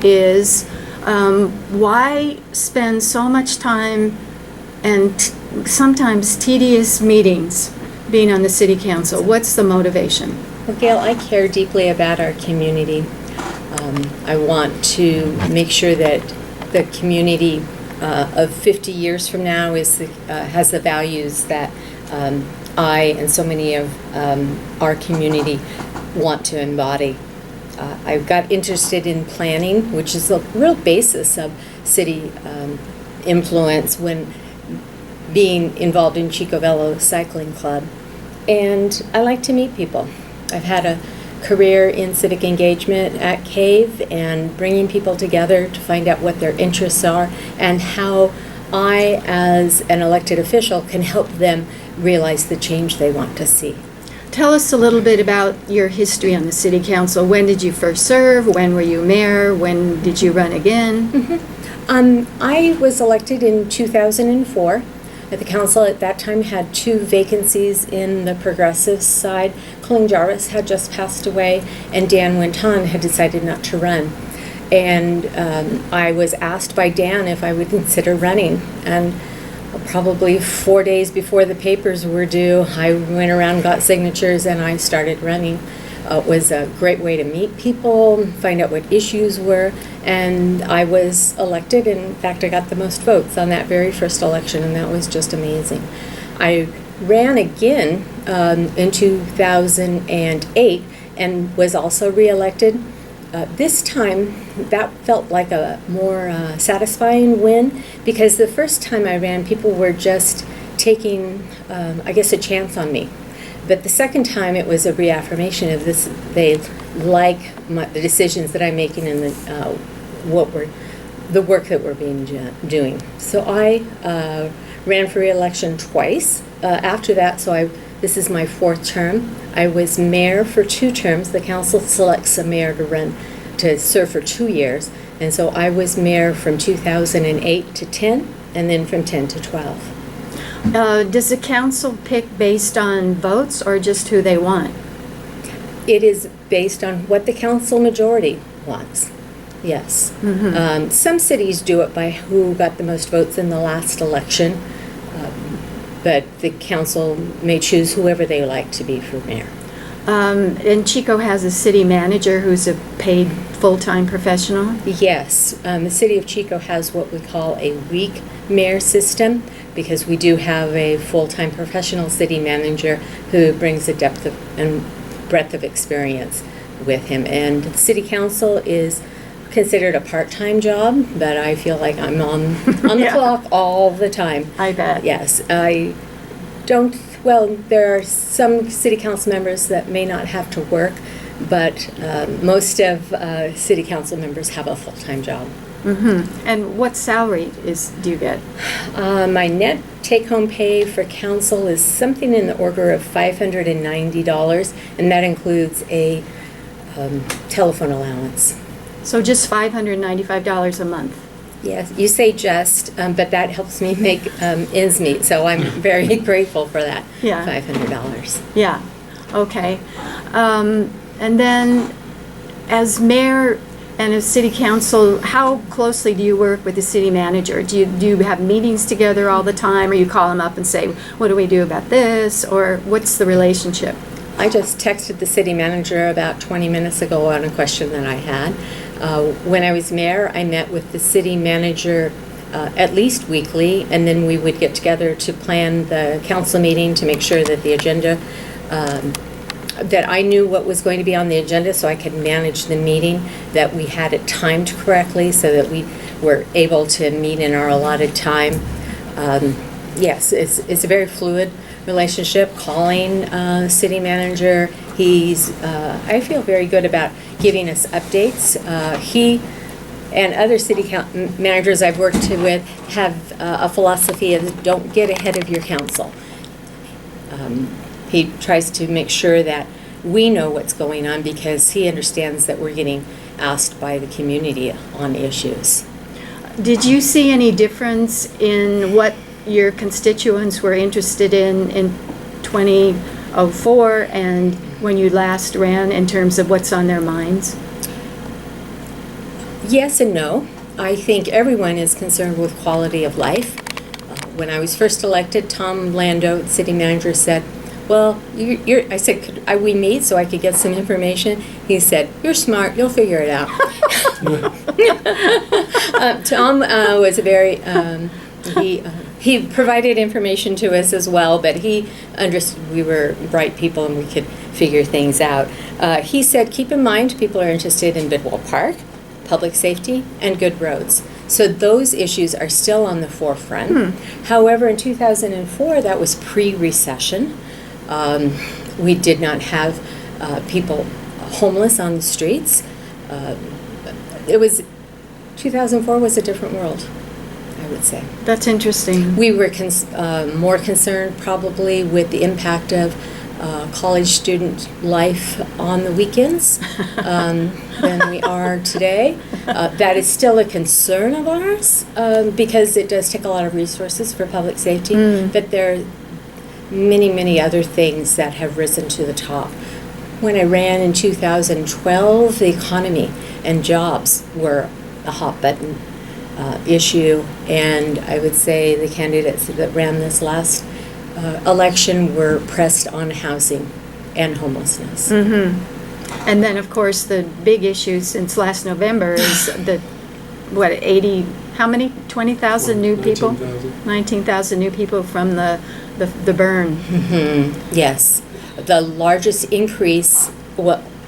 is why spend so much time and sometimes tedious meetings being on the city council? What's the motivation? Well, Gayle, I care deeply about our community. I want to make sure that the community of 50 years from now has the values that I and so many of our community want to embody. I got interested in planning, which is the real basis of city influence, when being involved in Chico Velo Cycling Club. And I like to meet people. I've had a career in civic engagement at CAVE and bringing people together to find out what their interests are and how I, as an elected official, can help them realize the change they want to see. Tell us a little bit about your history on the city council. When did you first serve? When were you mayor? When did you run again? Mm-hmm. I was elected in 2004. The council at that time had 2 vacancies in the progressive side. Colleen Jarvis had just passed away, and Dan Winton had decided not to run. And I was asked by Dan if I would consider running. And probably 4 days before the papers were due, I went around, got signatures, and I started running. It was a great way to meet people, find out what issues were, and I was elected. In fact, I got the most votes on that very first election, and that was just amazing. I ran again in 2008 and was also reelected. This time, that felt like a more satisfying win, because the first time I ran, people were just taking, I guess, a chance on me. But the second time, it was a reaffirmation of this. They like the decisions that I'm making and the work that we're doing. So I ran for re-election twice. After that, this is my 4th term. I was mayor for 2 terms. The council selects a mayor to serve for 2 years, and so I was mayor from 2008 to 10, and then from 10 to 12. Does the council pick based on votes or just who they want? It is based on what the council majority wants. Yes. Mm-hmm. Some cities do it by who got the most votes in the last election, but the council may choose whoever they like to be for mayor. And Chico has a city manager who's a paid full-time professional? Yes. The city of Chico has what we call a weak mayor system, because we do have a full-time professional city manager who brings a depth and breadth of experience with him. And city council is considered a part-time job, but I feel like I'm on the clock all the time. I bet. Yes. There are some city council members that may not have to work, but most of city council members have a full-time job. Mm-hmm. And what salary do you get? My net take-home pay for council is something in the order of $590, and that includes a telephone allowance. So just $595 a month? Yes, you say just, but that helps me make ends meet, so I'm very grateful for that. Yeah. $500. Yeah. Okay. And then, as mayor and as city council, how closely do you work with the city manager? Do you have meetings together all the time, or you call him up and say, what do we do about this, or what's the relationship? I just texted the city manager about 20 minutes ago on a question that I had. When I was mayor, I met with the city manager at least weekly, and then we would get together to plan the council meeting to make sure that the agenda, that I knew what was going to be on the agenda so I could manage the meeting, that we had it timed correctly so that we were able to meet in our allotted time. Yes, it's a very fluid relationship. Calling city manager, I feel very good about giving us updates. He and other city managers I've worked with have a philosophy of don't get ahead of your council. He tries to make sure that we know what's going on because he understands that we're getting asked by the community on issues. Did you see any difference in what your constituents were interested in 2004 and when you last ran, in terms of what's on their minds? Yes and no. I think everyone is concerned with quality of life. When I was first elected, Tom Lando, city manager, said, well, I said, could we meet so I could get some information? He said, you're smart, you'll figure it out. Tom was a very, he provided information to us as well, but he understood we were bright people and we could figure things out. He said, keep in mind, people are interested in Bidwell Park, public safety, and good roads. So those issues are still on the forefront. However, in 2004, that was pre-recession. We did not have people homeless on the streets. 2004 was a different world, I would say. That's interesting. We were more concerned probably with the impact of college student life on the weekends than we are today. That is still a concern of ours because it does take a lot of resources for public safety, but there are many, many other things that have risen to the top. When I ran in 2012, the economy and jobs were a hot button issue, and I would say the candidates that ran this last election were pressed on housing and homelessness. And then, of course, the big issue since last November is the, 80, how many? 20,000 new people? 19,000 new people from the burn. Yes. The largest increase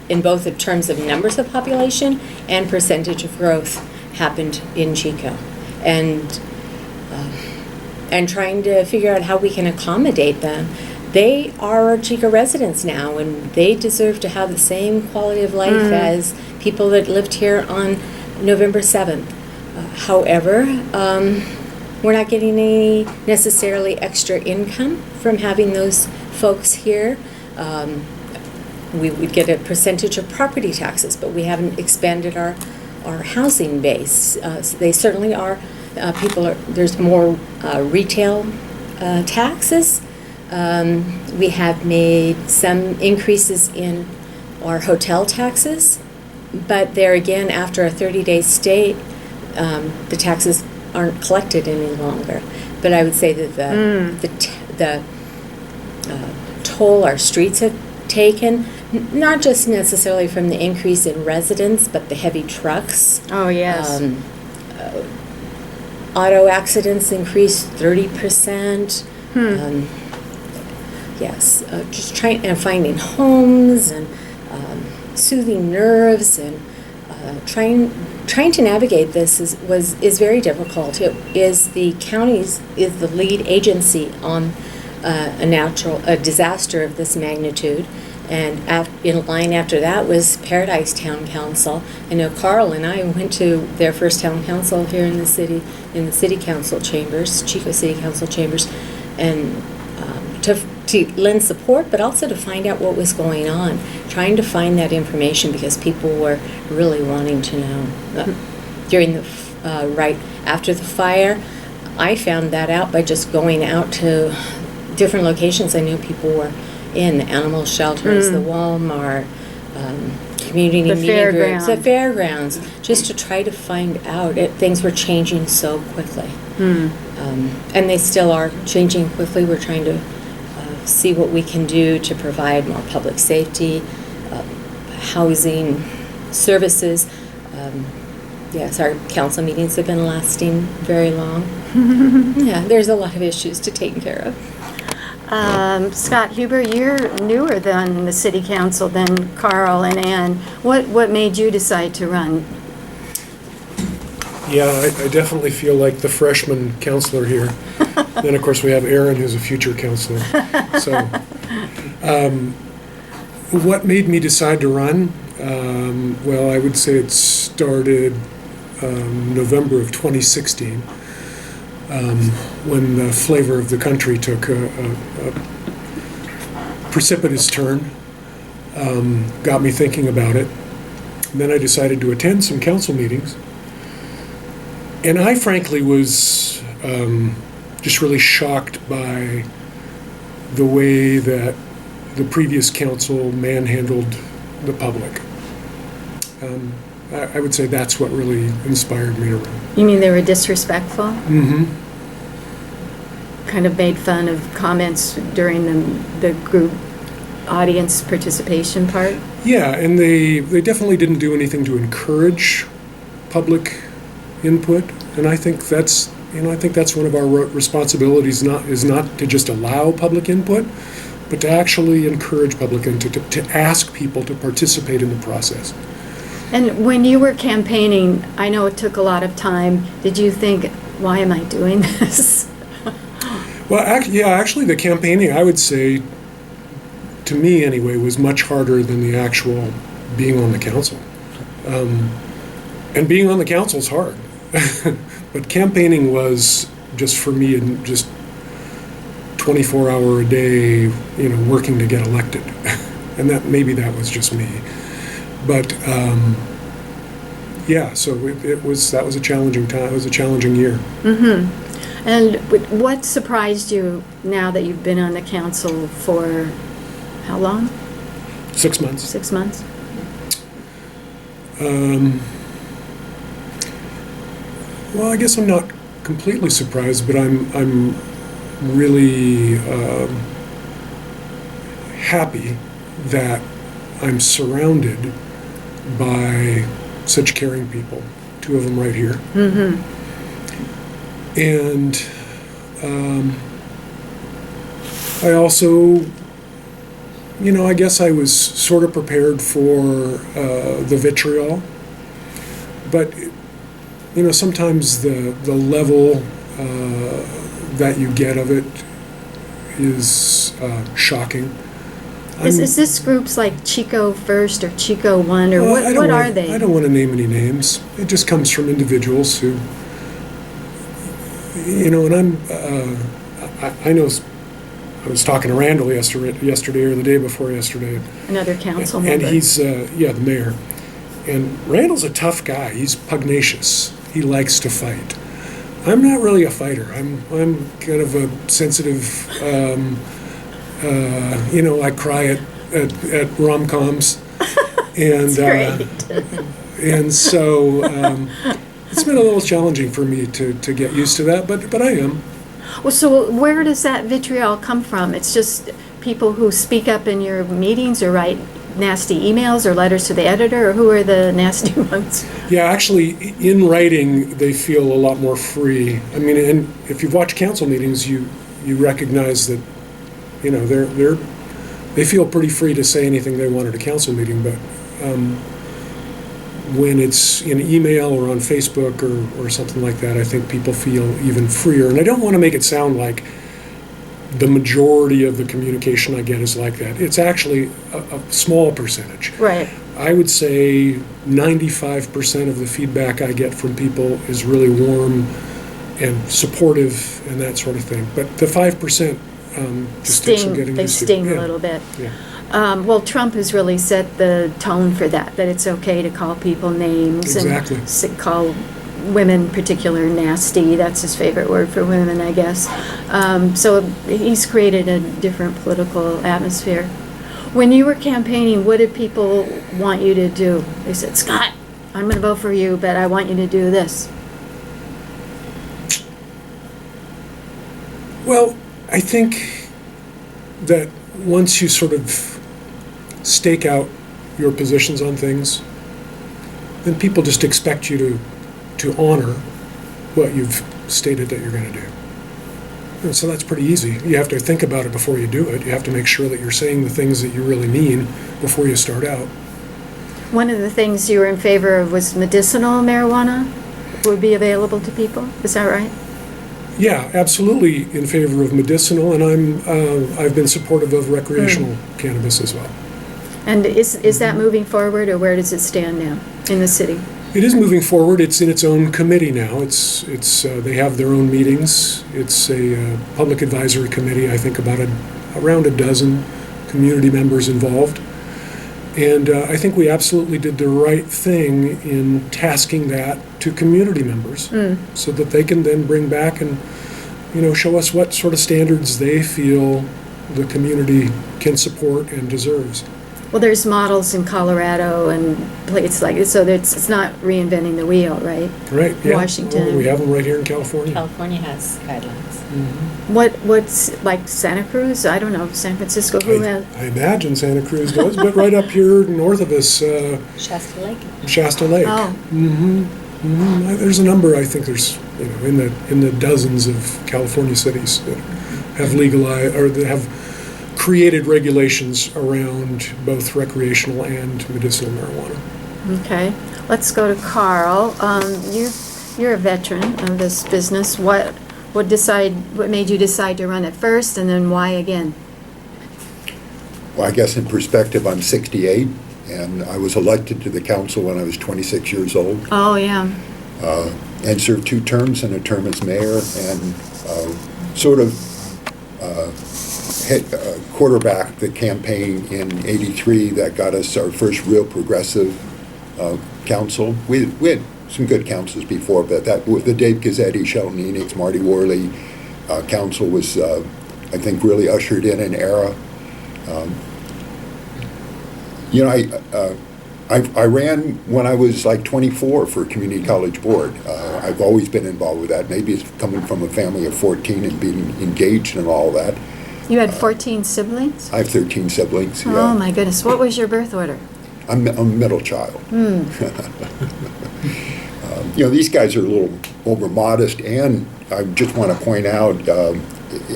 in both the terms of numbers of population and percentage of growth happened in Chico. And trying to figure out how we can accommodate them. They are Chico residents now, and they deserve to have the same quality of life as people that lived here on November 7th. However, we're not getting any necessarily extra income from having those folks here. We would get a percentage of property taxes, but we haven't expanded our housing base. So they certainly are. There's more retail taxes. We have made some increases in our hotel taxes, but there again, after a 30-day stay, the taxes aren't collected any longer. But I would say that the toll our streets have taken, not just necessarily from the increase in residents, but the heavy trucks. Oh, yes. Auto accidents increased 30%. Yes, just trying and finding homes and soothing nerves and trying to navigate this is very difficult. The counties is the lead agency on a disaster of this magnitude. And in line after that was Paradise Town Council. I know Karl and I went to their first town council here in the city council chambers, Chico City Council chambers, and to lend support, but also to find out what was going on, trying to find that information because people were really wanting to know. During right after the fire, I found that out by just going out to different locations I knew people were in, the animal shelters, the Walmart, community meeting groups, the fairgrounds, just to try to find out. Things were changing so quickly. And they still are changing quickly. We're trying to see what we can do to provide more public safety, housing, services. Yes, our council meetings have been lasting very long. Yeah, there's a lot of issues to take care of. Scott Huber, you're newer than the city council than Karl and Ann. What made you decide to run? Yeah, I definitely feel like the freshman counselor here. Then, of course, we have Aaron, who's a future counselor. So, what made me decide to run? Well, I would say it started November of 2016. When the flavor of the country took a precipitous turn, got me thinking about it. And then I decided to attend some council meetings. And I frankly was just really shocked by the way that the previous council manhandled the public. I would say that's what really inspired me to run. You mean they were disrespectful? Mm-hmm. Kind of made fun of comments during the group audience participation part? Yeah, and they definitely didn't do anything to encourage public input, and I think that's one of our responsibilities is not to just allow public input, but to actually encourage public input, to ask people to participate in the process. And when you were campaigning, I know it took a lot of time. Did you think, why am I doing this? Well, actually, the campaigning, I would say, to me anyway, was much harder than the actual being on the council. And being on the council is hard. But campaigning was just for me, and just 24-hour a day, working to get elected. And that was just me. But so that was a challenging time. It was a challenging year. Mm-hmm. And what surprised you now that you've been on the council for how long? 6 months. 6 months? Well, I guess I'm not completely surprised, but I'm really happy that I'm surrounded by such caring people. 2 of them right here. Mm-hmm. And I also, I guess I was sort of prepared for the vitriol, but sometimes the level that you get of it is shocking. Is this groups like Chico First or Chico One, or what are they? I don't want to name any names. It just comes from individuals who, and I know. I was talking to Randall yesterday or the day before yesterday. Another council member. And he's, the mayor. And Randall's a tough guy. He's pugnacious. He likes to fight. I'm not really a fighter. I'm kind of a sensitive, I cry at rom-coms. And, That's great. And so it's been a little challenging for me to get used to that, but I am. Well, so where does that vitriol come from? It's just people who speak up in your meetings or write nasty emails or letters to the editor, or who are the nasty ones? Yeah, actually, in writing, they feel a lot more free. I mean, and if you've watched council meetings, you recognize that, they feel pretty free to say anything they want at a council meeting, but when it's in email or on Facebook or something like that, I think people feel even freer. And I don't want to make it sound like the majority of the communication I get is like that. It's actually a small percentage. Right. I would say 95% of the feedback I get from people is really warm and supportive and that sort of thing. But the 5% just takes some getting used to. They sting a little bit. Yeah. Well, Trump has really set the tone for that it's okay to call people names. Exactly. And call women particular nasty. That's his favorite word for women, I guess. So he's created a different political atmosphere. When you were campaigning, what did people want you to do? They said, Scott, I'm going to vote for you, but I want you to do this. Well, I think that once you sort of stake out your positions on things, then people just expect you to honor what you've stated that you're going to do. And so that's pretty easy. You have to think about it before you do it. You have to make sure that you're saying the things that you really mean before you start out. One of the things you were in favor of was medicinal marijuana would be available to people. Is that right? Yeah, absolutely in favor of medicinal, and I've been supportive of recreational cannabis as well. And is that moving forward, or where does it stand now in the city? It is moving forward. It's in its own committee now. It's they have their own meetings. It's a public advisory committee. I think around a dozen community members involved. And I think we absolutely did the right thing in tasking that to community members so that they can then bring back and, show us what sort of standards they feel the community can support and deserves. Well, there's models in Colorado and places like this, so it's not reinventing the wheel, right? Right, yeah. Washington. Oh, we have them right here in California. California has guidelines. What's like Santa Cruz? I don't know, San Francisco, who has? I imagine Santa Cruz does, but right up here north of us, Shasta Lake. Shasta Lake. Oh. There's a number, I think there's, in the dozens of California cities that have legalized, or that have created regulations around both recreational and medicinal marijuana. Okay, let's go to Karl. You're a veteran of this business. What made you decide to run it first, and then why again? Well, I guess in perspective, I'm 68, and I was elected to the council when I was 26 years old, Oh, yeah. and served 2 terms and a term as mayor, and sort of quarterbacked the campaign in '83 that got us our first real progressive council. We had some good councils before, but that with the Dave Gazzetti, Shelton Enix, Marty Worley council was, I think, really ushered in an era. I ran when I was like 24 for community college board. I've always been involved with that. Maybe it's coming from a family of 14 and being engaged in all that. You had 14 siblings? I have 13 siblings. Yeah. Oh, my goodness. What was your birth order? I'm a middle child. These guys are a little over modest, and I just want to point out,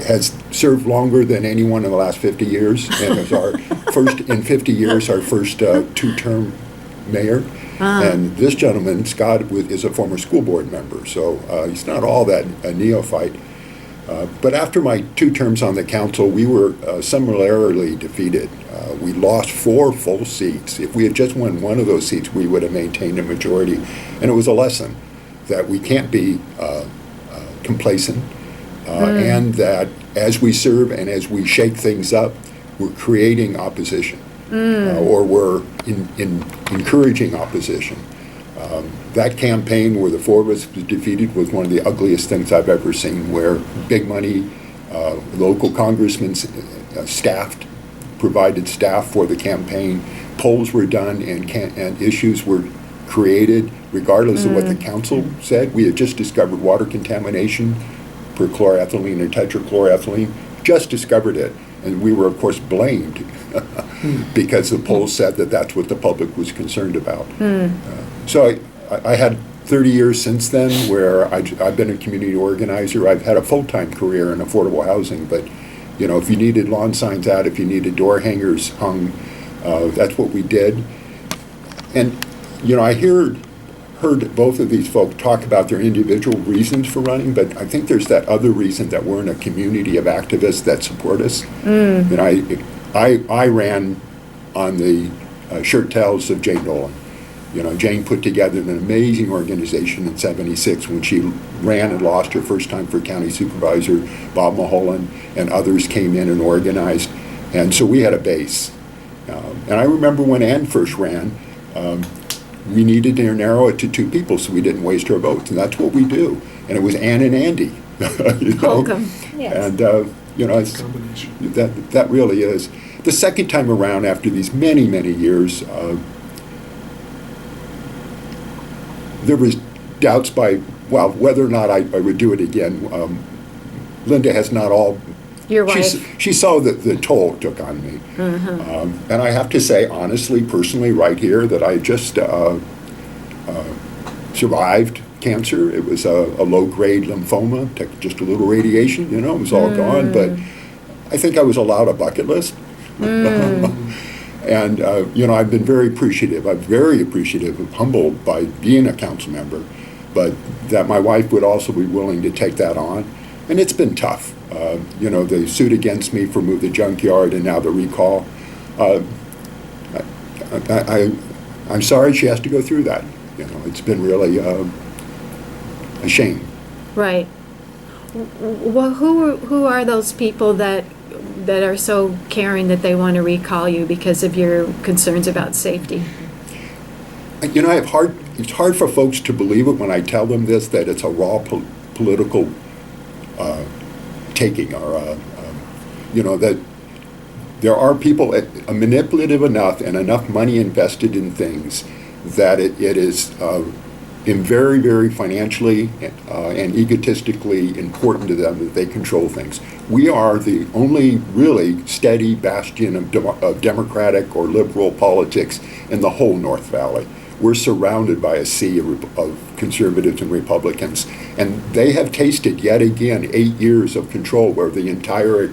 has served longer than anyone in the last 50 years, and is our first, in 50 years, our first 2-term mayor. And this gentleman, Scott, is a former school board member, so he's not all that a neophyte. But after my 2 terms on the council, we were summarily defeated. We lost 4 full seats. If we had just won one of those seats, we would have maintained a majority. And it was a lesson that we can't be complacent, and that as we serve and as we shake things up, we're creating opposition, or we're encouraging opposition. That campaign where the 4 of us was defeated was one of the ugliest things I've ever seen, where big money, local congressmen provided staff for the campaign, polls were done, and issues were created regardless of what the council said. We had just discovered water contamination per chlorethylene and tetrachloroethylene, just discovered it, and we were of course blamed because the polls said that that's what the public was concerned about. So I had 30 years since then where I've been a community organizer. I've had a full-time career in affordable housing, but if you needed lawn signs out, if you needed door hangers hung, that's what we did. And I heard both of these folk talk about their individual reasons for running, but I think there's that other reason, that we're in a community of activists that support us. I ran on the shirt tails of Jane Nolan. Jane put together an amazing organization in '76 when she ran and lost her first time for county supervisor. Bob Mulholland and others came in and organized, and so we had a base. And I remember when Ann first ran, we needed to narrow it to 2 people so we didn't waste our votes, and that's what we do. And it was Ann and Andy. Welcome. Yes. And it's, Combination. that really is. The second time around, after these many, many years, there was doubts whether or not I would do it again. Linda has not all. Your wife. She saw the toll it took on me. And I have to say, honestly, personally, right here, that I just survived cancer. It was a low-grade lymphoma, took just a little radiation, it was all gone. But I think I was allowed a bucket list. And, I've been very appreciative. I'm very appreciative and humbled by being a council member, but that my wife would also be willing to take that on. And it's been tough. The suit against me for Move the Junkyard and now the recall. I'm sorry she has to go through that. It's been really a shame. Right. Well, who are those people that are so caring that they want to recall you because of your concerns about safety? It's hard for folks to believe it when I tell them this, that it's a raw political taking, or that there are people manipulative enough and enough money invested in things that it is in very, very financially and egotistically important to them that they control things. We are the only really steady bastion of democratic or liberal politics in the whole North Valley. We're surrounded by a sea of conservatives and Republicans, and they have tasted yet again 8 years of control where the entire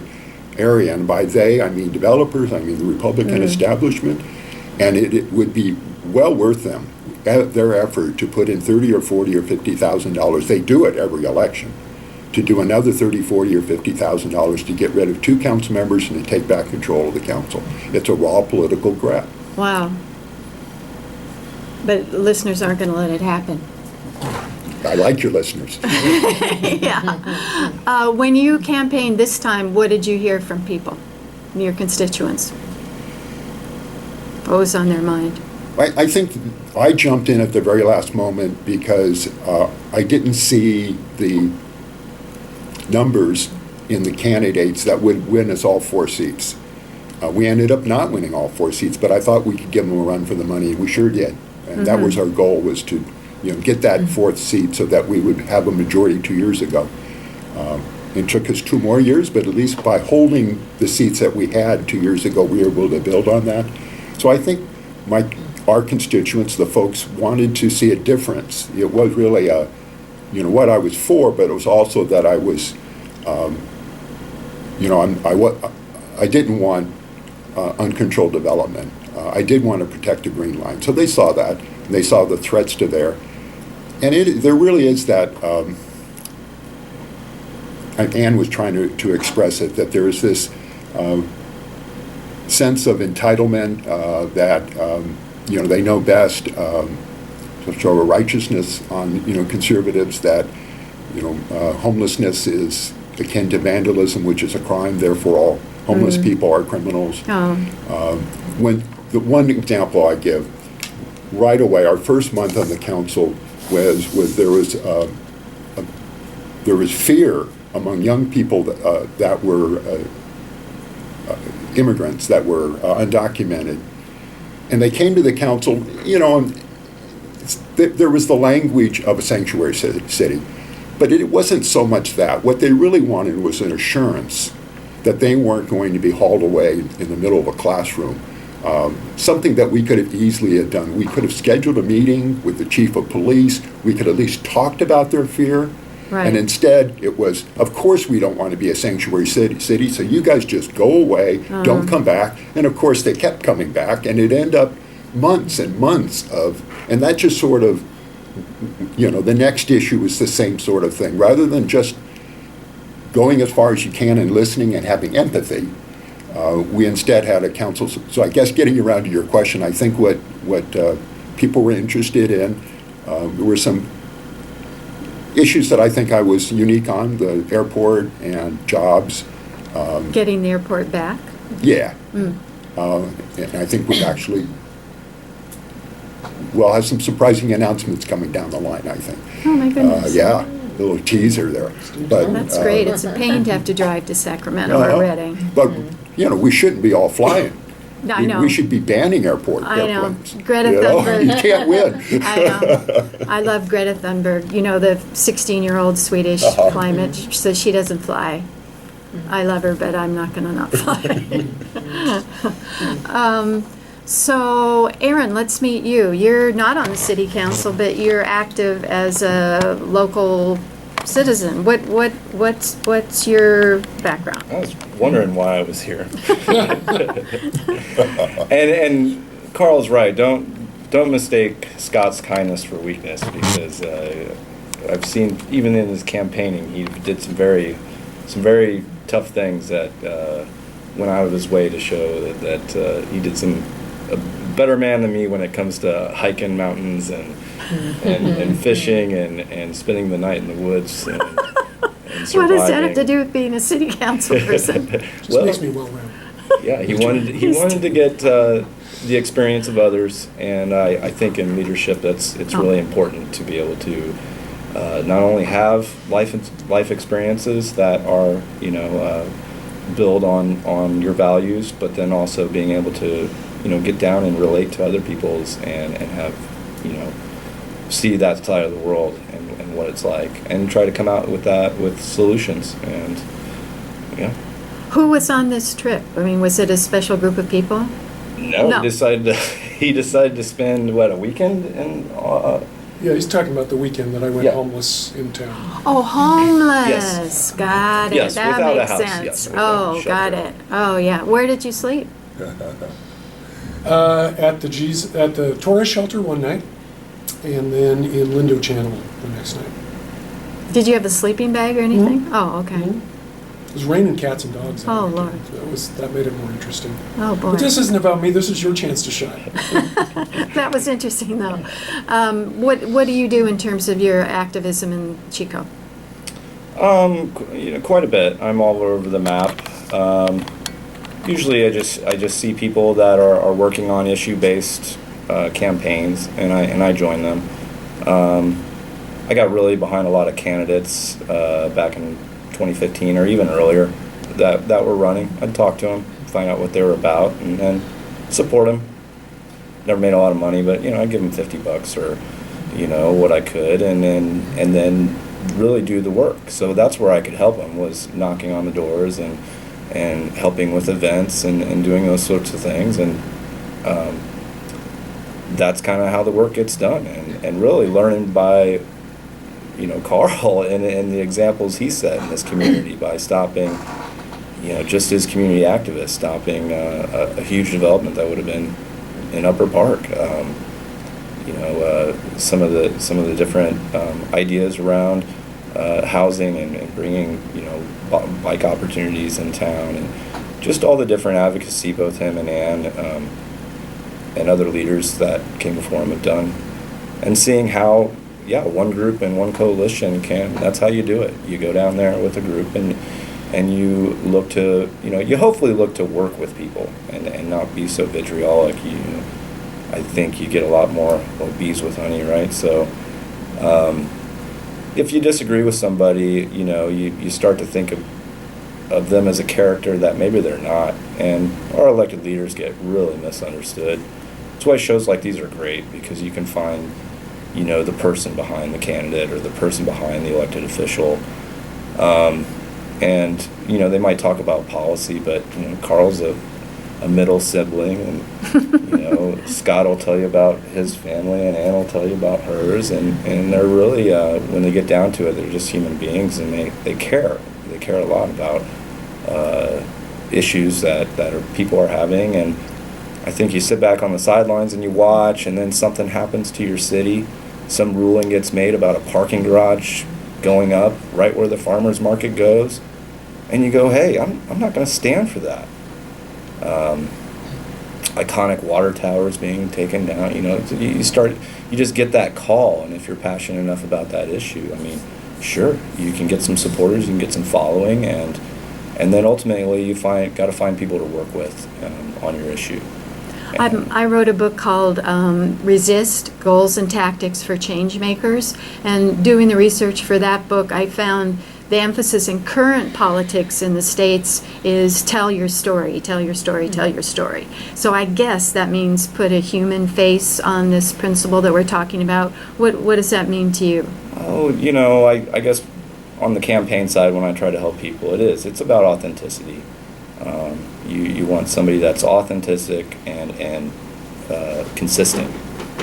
area, and by they I mean developers, I mean the Republican establishment, and it would be well worth them their effort to put in $30 or $40 or $50,000. They do it every election, to do another $30, $40 or $50,000 to get rid of 2 council members and to take back control of the council. It's a raw political grab. Wow. But listeners aren't going to let it happen. I like your listeners. Yeah. When you campaigned this time, what did you hear from people, your constituents? What was on their mind? I think I jumped in at the very last moment because I didn't see the numbers in the candidates that would win us all 4 seats. We ended up not winning all 4 seats, but I thought we could give them a run for the money. We sure did. And that was our goal, was to get that 4th seat so that we would have a majority 2 years ago. It took us 2 more years, but at least by holding the seats that we had 2 years ago, we were able to build on that. So I think our constituents, the folks, wanted to see a difference. It was really what I was for, but it was also that I was, I didn't want uncontrolled development. I did want to protect the Green Line. So they saw that, and they saw the threats to there. And there really is that, Ann was trying to express it, that there is this sense of entitlement that, they know best, to show a righteousness on, conservatives, that, homelessness is akin to vandalism, which is a crime, therefore all homeless people are criminals. When the one example I give, right away, our first month on the council was there was fear among young people that were immigrants, that were undocumented, and they came to the council. And there was the language of a sanctuary city, but it wasn't so much that. What they really wanted was an assurance that they weren't going to be hauled away in the middle of a classroom. Something that we could have easily have done. We could have scheduled a meeting with the chief of police. We could at least talked about their fear. Right. And instead, it was, of course we don't want to be a sanctuary city, so you guys just go away, don't come back. And of course, they kept coming back, and it ended up months and months and that just sort of, the next issue is the same sort of thing. Rather than just going as far as you can and listening and having empathy, we instead had a council. So I guess getting around to your question, I think what people were interested in, there were some issues that I think I was unique on, the airport and jobs. Getting the airport back? Yeah. And I think we actually will have some surprising announcements coming down the line, I think. Oh, my goodness. Yeah, a little teaser there. But That's great. It's a pain to have to drive to Sacramento or Reading. But, we shouldn't be all flying. I know. We should be banning airplanes. I know. Greta Thunberg. You can't win. I know. I love Greta Thunberg. The 16-year-old Swedish climate. She says she doesn't fly. I love her, but I'm not going to not fly. So, Aaron, let's meet you. You're not on the city council, but you're active as a local citizen. What's your background? I was wondering why I was here. and Carl's right. Don't mistake Scott's kindness for weakness, because I've seen, even in his campaigning, he did some very tough things that went out of his way to show that he did a better man than me when it comes to hiking mountains and fishing and spending the night in the woods and surviving. What does that have to do with being a city council person? Just makes me well-rounded. Yeah, he wanted to get the experience of others, and I think in leadership it's really important to be able to not only have life experiences that are build on your values, but then also being able to, get down and relate to other people's and have, see that side of the world and what it's like, and try to come out with that with solutions. And yeah. Who was on this trip? I mean, was it a special group of people? No, No. he decided to spend a weekend in. Yeah, he's talking about the weekend that I went Yeah. homeless in town. Oh, homeless. Yes. Got it. Yes, that without a makes house, sense. yes, without Oh, a got shelter. it. Oh, yeah. Where did you sleep? At the tourist shelter one night, and then in Lindo Channel the next night. Did you have a sleeping bag or anything? Oh, okay. Mhm. It was raining cats and dogs. that Oh, weekend, Lord. so that made it more interesting. Oh, boy. But this isn't about me. This is your chance to shine. That was interesting, though. What do you do in terms of your activism in Chico? Quite a bit. I'm all over the map. Usually, I just see people that are working on issue-based campaigns, and I join them. I got really behind a lot of candidates back in 2015 or even earlier that were running. I'd talk to them, find out what they were about, and then support them. Never made a lot of money, but I'd give them $50 or what I could, and then really do the work. So that's where I could help them, was knocking on the doors and helping with events and doing those sorts of things, and that's kind of how the work gets done, and really learning by Karl and the examples he set in this community by stopping, just as community activists, stopping a huge development that would have been in Upper Park. Some of the different ideas around housing and bringing bike opportunities in town, and just all the different advocacy both him and Ann and other leaders that came before him have done, and seeing how one group and one coalition that's how you do it. You go down there with a group and you look to, you hopefully look to work with people and not be so vitriolic. I think you get a lot more bees with honey, right? So if you disagree with somebody, you start to think of them as a character that maybe they're not, and our elected leaders get really misunderstood. That's why shows like these are great, because you can find the person behind the candidate or the person behind the elected official. And they might talk about policy, but Karl's a middle sibling, and Scott will tell you about his family, and Ann will tell you about hers, and they're really, when they get down to it, they're just human beings, and they care. They care a lot about issues that people are having, and I think you sit back on the sidelines and you watch, and then something happens to your city. Some ruling gets made about a parking garage going up right where the farmer's market goes, and you go, hey, I'm not going to stand for that. Iconic water towers being taken down, you just get that call, and if you're passionate enough about that issue, I mean, sure, you can get some supporters, you can get some following, and then ultimately you got to find people to work with on your issue. I wrote a book called Resist, Goals and Tactics for Change Makers, and doing the research for that book, I found the emphasis in current politics in the States is tell your story, tell your story, tell your story. So I guess that means put a human face on this principle that we're talking about. What does that mean to you? Oh, I guess on the campaign side, when I try to help people, it's about authenticity. You want somebody that's authentic and consistent,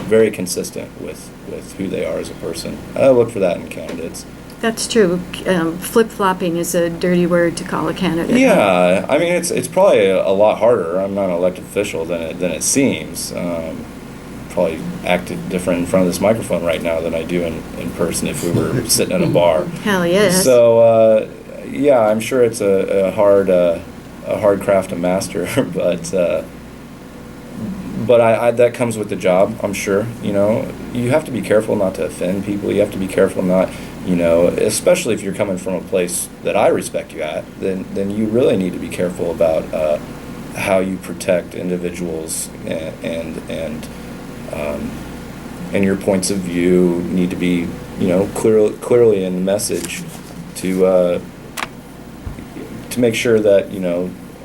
very consistent with who they are as a person. I look for that in candidates. That's true. Flip-flopping is a dirty word to call a candidate. Yeah, I mean, it's probably a lot harder. I'm not an elected official than it seems. Probably acted different in front of this microphone right now than I do in person if we were sitting in a bar. Hell yes. So I'm sure it's a hard craft to master, but I that comes with the job, I'm sure. You have to be careful not to offend people. You have to be careful not, especially if you're coming from a place that I respect you at, then you really need to be careful about how you protect individuals, and your points of view need to be, clearly in the message to to make sure that,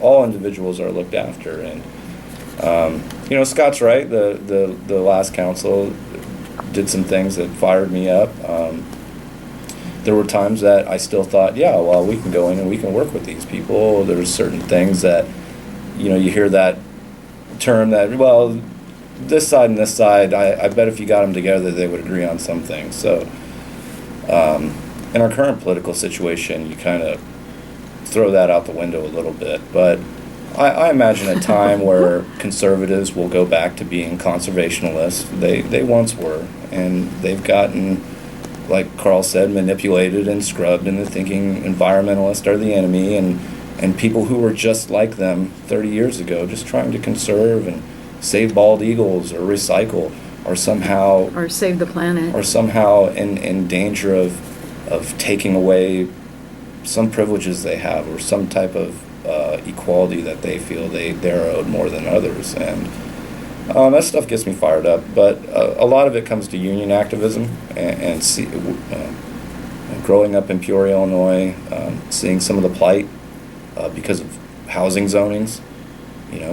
all individuals are looked after. And, Scott's right. The last council did some things that fired me up. There were times that I still thought, yeah, well, we can go in and we can work with these people. There's certain things that, you hear that term that, well, this side and this side, I bet if you got them together, they would agree on some things. So, in our current political situation, you kind of throw that out the window a little bit. But I imagine a time where conservatives will go back to being conservationists. They once were, and they've gotten, like Karl said, manipulated and scrubbed into thinking environmentalists are the enemy, and people who were just like them 30 years ago, just trying to conserve and save bald eagles or recycle, or somehow... Or save the planet. Or somehow in danger of taking away some privileges they have, or some type of equality that they feel they're owed more than others. And that stuff gets me fired up. But a lot of it comes to union activism, and growing up in Peoria, Illinois, seeing some of the plight because of housing zonings,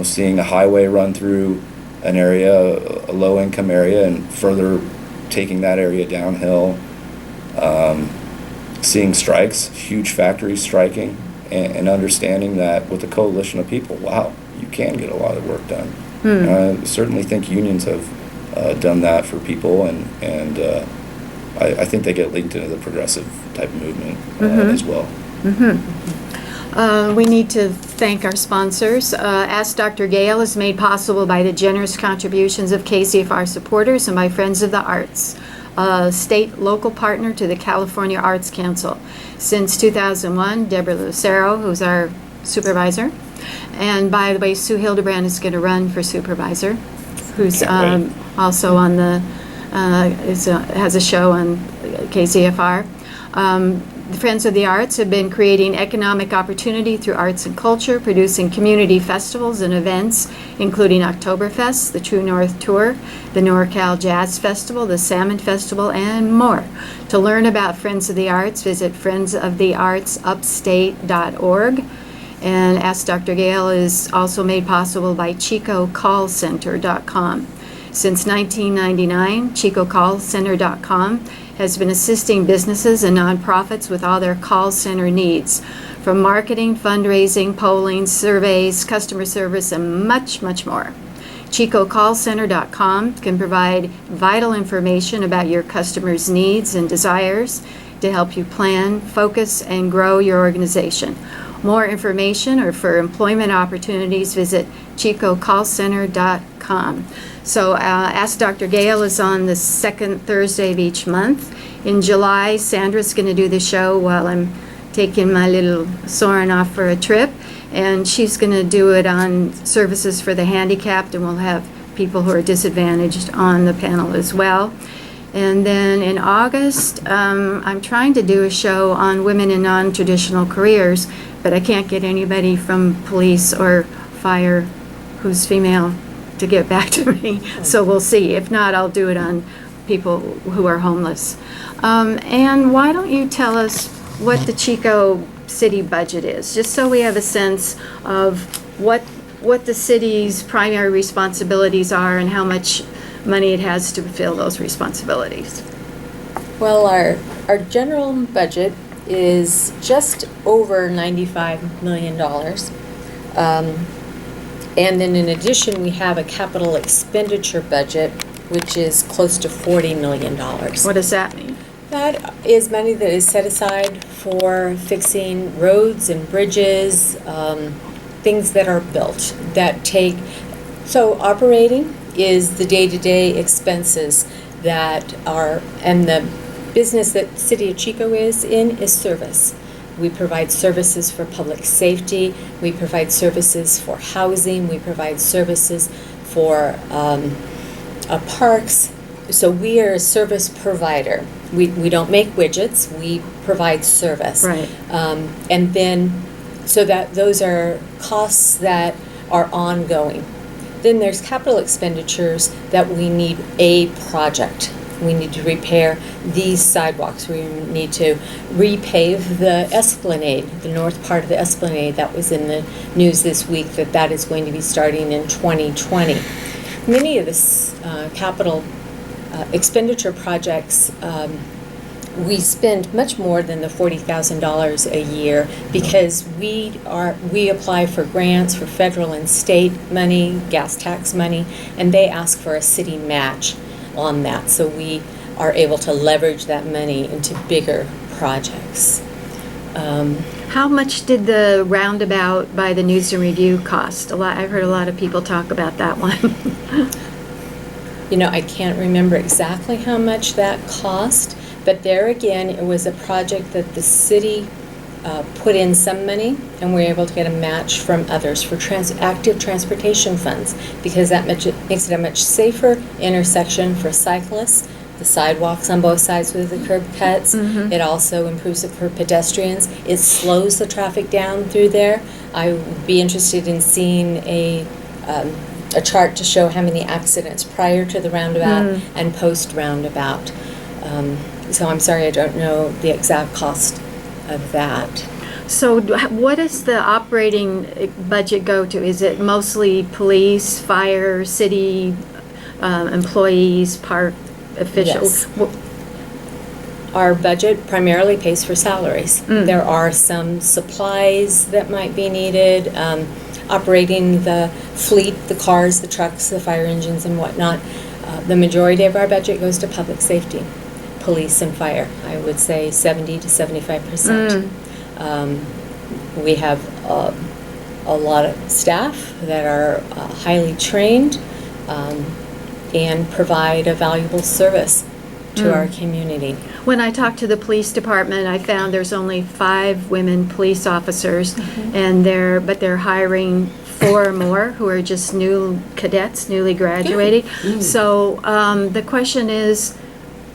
seeing a highway run through an area, a low-income area, and further taking that area downhill. Seeing strikes, huge factories striking, and understanding that with a coalition of people, wow, you can get a lot of work done. I certainly think unions have done that for people, and I think they get linked into the progressive type of movement as well. We need to thank our sponsors. Ask Dr. Gayle is made possible by the generous contributions of KZFR supporters and by Friends of the Arts, a state local partner to the California Arts Council. Since 2001, Deborah Lucero, who's our supervisor, and by the way, Sue Hildebrand is going to run for supervisor, who's also on the has a show on KZFR. The Friends of the Arts have been creating economic opportunity through arts and culture, producing community festivals and events, including Oktoberfest, the True North Tour, the NorCal Jazz Festival, the Salmon Festival, and more. To learn about Friends of the Arts, visit friendsoftheartsupstate.org. And Ask Dr. Gayle is also made possible by ChicoCallCenter.com. Since 1999, ChicoCallCenter.com has been assisting businesses and nonprofits with all their call center needs, from marketing, fundraising, polling, surveys, customer service, and much, much more. ChicoCallCenter.com can provide vital information about your customers' needs and desires to help you plan, focus, and grow your organization. More information or for employment opportunities, visit ChicoCallCenter.com. So Ask Dr. Gayle is on the second Thursday of each month. In July, Sandra's going to do the show while I'm taking my little Soren off for a trip. And she's going to do it on services for the handicapped, and we'll have people who are disadvantaged on the panel as well. And then in August, I'm trying to do a show on women in non-traditional careers, but I can't get anybody from police or fire who's female to get back to me. So we'll see. If not, I'll do it on people who are homeless. And why don't you tell us what the Chico city budget is, just so we have a sense of what the city's primary responsibilities are and how much money it has to fulfill those responsibilities. Well, our general budget is just over $95 million. And then in addition, we have a capital expenditure budget, which is close to $40 million. What does that mean? That is money that is set aside for fixing roads and bridges, things that are built that take. So operating is the day-to-day expenses that are, and the business that City of Chico is in is service. We provide services for public safety, we provide services for housing, we provide services for parks. So we are a service provider. We don't make widgets, we provide service. Right. And then, so that those are costs that are ongoing. Then there's capital expenditures that we need a project. We need to repair these sidewalks. We need to repave the Esplanade, the north part of the Esplanade. That was in the news this week that is going to be starting in 2020. Many of the capital expenditure projects, we spend much more than the $40,000 a year because we apply for grants for federal and state money, gas tax money, and they ask for a city match on that. So we are able to leverage that money into bigger projects. How much did the roundabout by the News and Review cost? I've heard a lot of people talk about that one. You know, I can't remember exactly how much that cost, but there again, it was a project that the city put in some money, and we were able to get a match from others for active transportation funds, because that makes it a much safer intersection for cyclists, the sidewalks on both sides with the curb cuts. Mm-hmm. It also improves it for pedestrians. It slows the traffic down through there. I would be interested in seeing a chart to show how many accidents prior to the roundabout and post roundabout. So I'm sorry, I don't know the exact cost of that. So what does the operating budget go to? Is it mostly police, fire, city employees, park officials? Yes. Our budget primarily pays for salaries. There are some supplies that might be needed, operating the fleet, the cars, the trucks, the fire engines and whatnot. The majority of our budget goes to public safety, police and fire. I would say 70 to 75%. We have a lot of staff that are highly trained and provide a valuable service to our community. When I talked to the police department, I found there's only 5 women police officers, and they're hiring 4 more who are just new cadets, newly graduated. So the question is,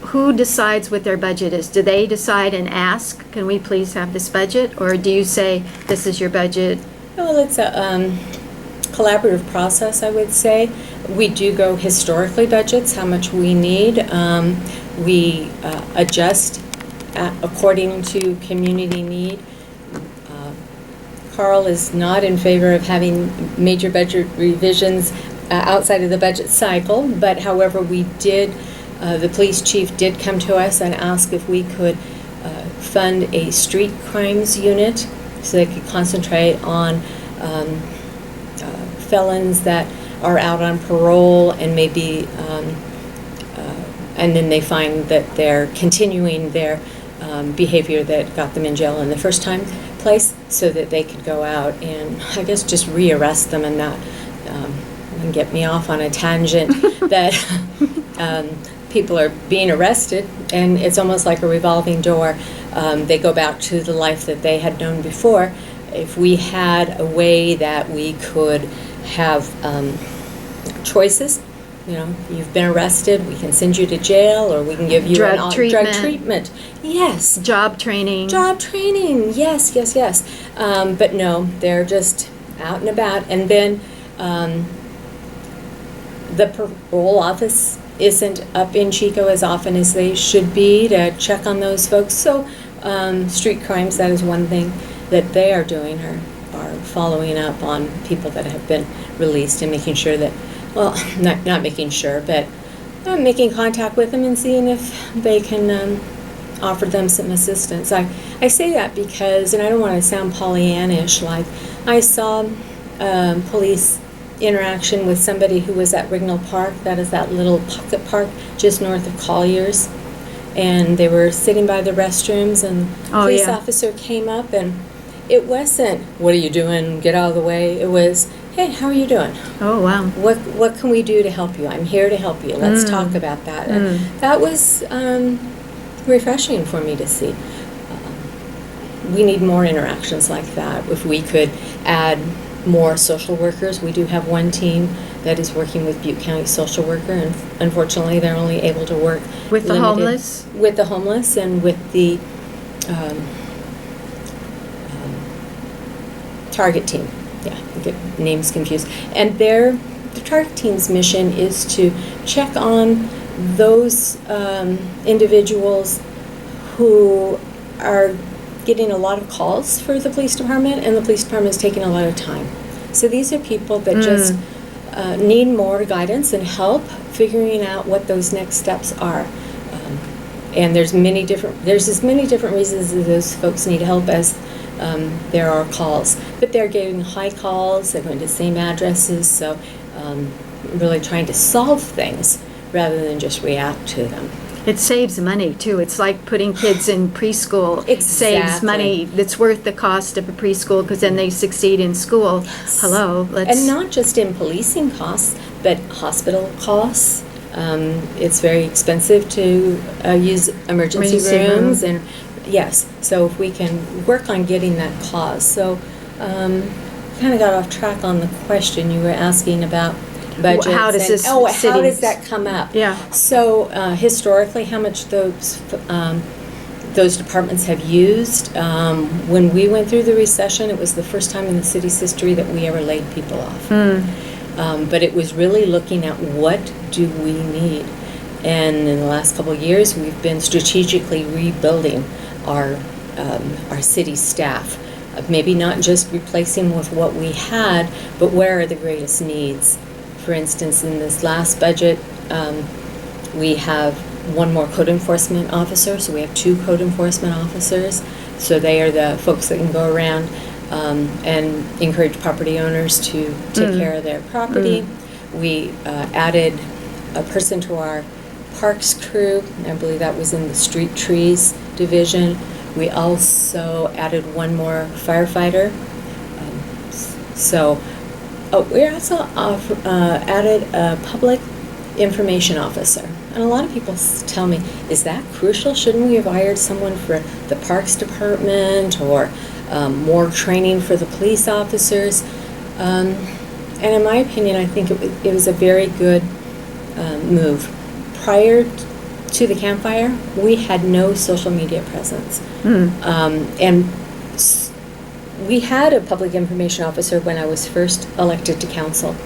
who decides what their budget is? Do they decide and ask, can we please have this budget? Or do you say, this is your budget? Well, it's a collaborative process, I would say. We do go historically budgets, how much we need. We adjust according to community need. Karl is not in favor of having major budget revisions outside of the budget cycle, but however, the police chief did come to us and ask if we could fund a street crimes unit so they could concentrate on felons that are out on parole and maybe and then they find that they're continuing their behavior that got them in jail in the first place, so that they could go out and, I guess, just rearrest them and not and get me off on a tangent that people are being arrested and it's almost like a revolving door. They go back to the life that they had known before. If we had a way that we could have choices, you know, you've been arrested, we can send you to jail, or we can give you Drug treatment. Yes. Job training. Yes. But no, they're just out and about. And then the parole office isn't up in Chico as often as they should be to check on those folks. So street crimes, that is one thing that they are doing, are following up on people that have been released and making sure that, well, not making sure, but making contact with them and seeing if they can offer them some assistance. I say that because, and I don't want to sound Pollyannish, like I saw police interaction with somebody who was at Rignall Park, that is that little pocket park just north of Collier's, and they were sitting by the restrooms and the police officer came up, and it wasn't, what are you doing, get out of the way, it was, hey, how are you doing? Oh, wow. What can we do to help you? I'm here to help you. Let's talk about that. And that was refreshing for me to see. We need more interactions like that. If we could add more social workers, we do have one team that is working with Butte County social worker, and unfortunately they're only able to work with the homeless? With the homeless and with the target team. Yeah, I get names confused. And the target team's mission is to check on those individuals who are getting a lot of calls for the police department, and the police department is taking a lot of time. So these are people that just need more guidance and help figuring out what those next steps are. And there's as many different reasons that those folks need help as there are calls. But they're getting high calls, they're going to the same addresses, so really trying to solve things rather than just react to them. It saves money, too. It's like putting kids in preschool. It saves Exactly. money that's worth the cost of a preschool, because then they succeed in school. Hello, let's... And not just in policing costs, but hospital costs. It's very expensive to use emergency rooms, and yes, so if we can work on getting that cost. So kind of got off track on the question you were asking about budgets. How does this how city- does that come up? Yeah. So historically, how much those departments have used. When we went through the recession, it was the first time in the city's history that we ever laid people off. But it was really looking at what do we need. And in the last couple of years, we've been strategically rebuilding our city staff. Maybe not just replacing with what we had, but where are the greatest needs. For instance, in this last budget, we have one more code enforcement officer, so we have 2 code enforcement officers. So they are the folks that can go around and encourage property owners to take care of their property. We added a person to our parks crew. I believe that was in the street trees division. We also added one more firefighter. We also added a public information officer. And a lot of people tell me, is that crucial? Shouldn't we have hired someone for the parks department, or more training for the police officers? And in my opinion, I think it was a very good move. Prior to the campfire, we had no social media presence. And we had a public information officer when I was first elected to council.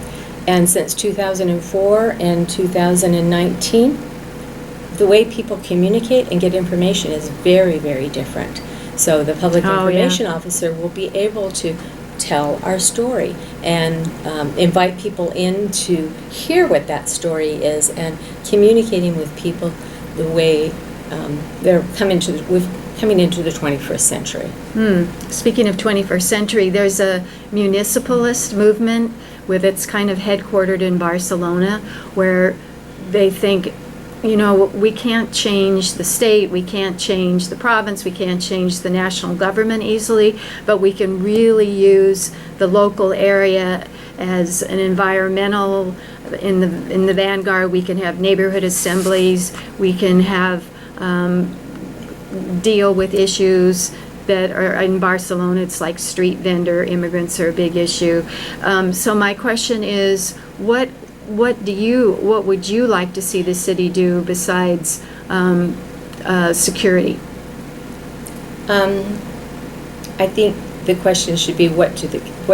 And since 2004 and 2019, the way people communicate and get information is very, very different. So the public information officer will be able to tell our story and invite people in to hear what that story is, and communicating with people the way they're coming into the 21st century. Speaking of 21st century, there's a municipalist movement that's kind of headquartered in Barcelona, where they think, we can't change the state, we can't change the province, we can't change the national government easily, but we can really use the local area as an environmental, in the vanguard. We can have neighborhood assemblies, we can have deal with issues that are in Barcelona. It's like street vendor immigrants are a big issue. So my question is, what would you like to see the city do besides security? I think the question should be, what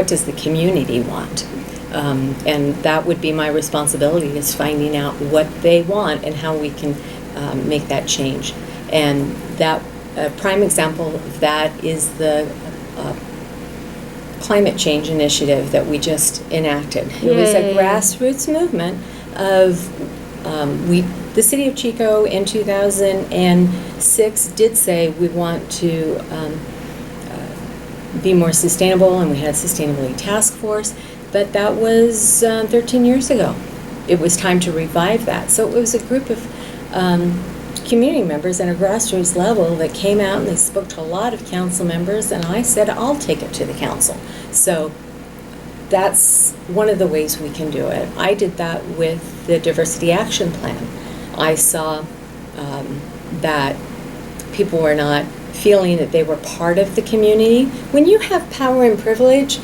does the community want? And that would be my responsibility, is finding out what they want and how we can make that change. And that a prime example of that is the climate change initiative that we just enacted. It was a grassroots movement of the city of Chico in 2006 did say we want to be more sustainable, and we had a sustainability task force, but that was 13 years ago. It was time to revive that. So it was a group of community members at a grassroots level that came out, and they spoke to a lot of council members, and I said, I'll take it to the council. So that's one of the ways we can do it. I did that with the Diversity Action Plan. I saw that people were not feeling that they were part of the community. When you have power and privilege,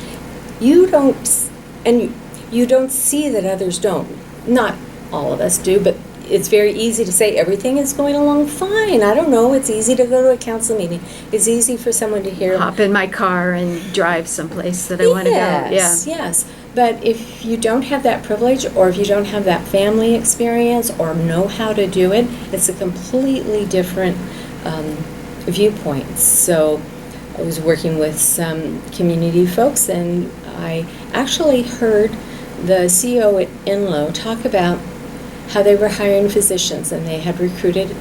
you don't see that others don't. Not all of us do, but it's very easy to say everything is going along fine. I don't know. It's easy to go to a council meeting. It's easy for someone to hear. Hop in my car and drive someplace that I want to go. Yeah. Yes. But if you don't have that privilege, or if you don't have that family experience, or know how to do it, it's a completely different viewpoint. So I was working with some community folks, and I actually heard the CEO at Inlow talk about how they were hiring physicians, and they had recruited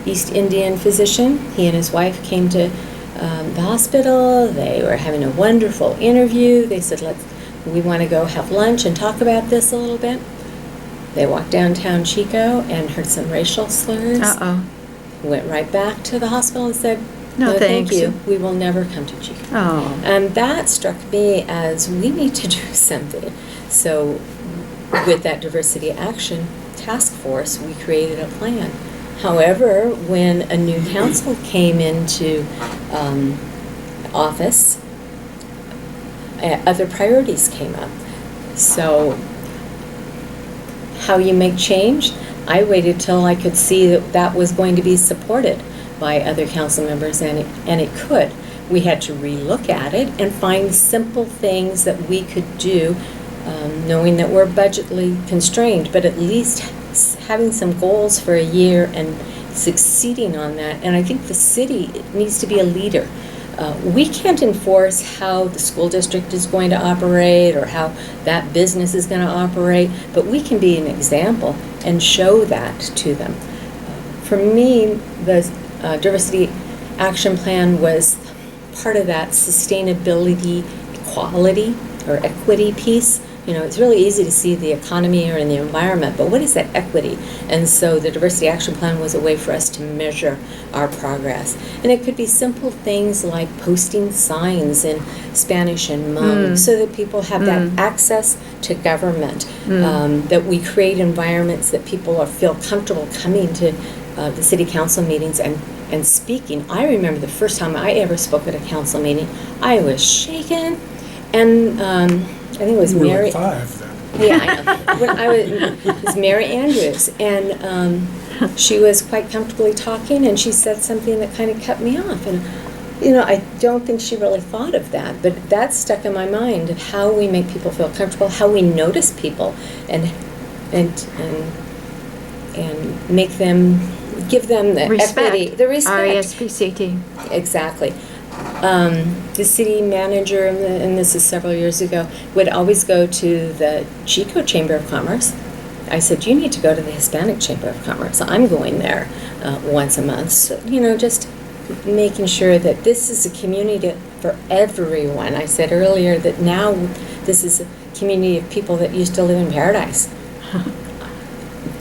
East Indian physician. He and his wife came to the hospital. They were having a wonderful interview. They said, we want to go have lunch and talk about this a little bit. They walked downtown Chico and heard some racial slurs. Uh-oh. Went right back to the hospital and said, No, thank thanks. you. We will never come to Chico. Oh. And that struck me as we need to do something. So with that diversity action task force, we created a plan. However, when a new council came into office, other priorities came up. So how you make change? I waited till I could see that that was going to be supported by other council members, and it could. We had to relook at it and find simple things that we could do, knowing that we're budgetly constrained, but at least having some goals for a year and succeeding on that. And I think the city needs to be a leader. We can't enforce how the school district is going to operate or how that business is going to operate, but we can be an example and show that to them. For me, the diversity action plan was part of that sustainability, equality, or equity piece. You know, it's really easy to see the economy or in the environment, but what is that equity? And so the diversity action plan was a way for us to measure our progress. And it could be simple things like posting signs in Spanish and Hmong so that people have that access to government, that we create environments that people feel comfortable coming to the city council meetings and speaking. I remember the first time I ever spoke at a council meeting, I was shaken, and I think it was You were Mary. like 5 then. Yeah, I know. It was Mary Andrews, and she was quite comfortably talking, and she said something that kind of cut me off. And you know, I don't think she really thought of that, but that stuck in my mind of how we make people feel comfortable, how we notice people, and make them, give them the Respect. equity, the respect. R-E-S-P-C-T. Exactly. The city manager, and this is several years ago, would always go to the Chico Chamber of Commerce. I said, you need to go to the Hispanic Chamber of Commerce. I'm going there once a month. So, you know, just making sure that this is a community for everyone. I said earlier that now this is a community of people that used to live in Paradise.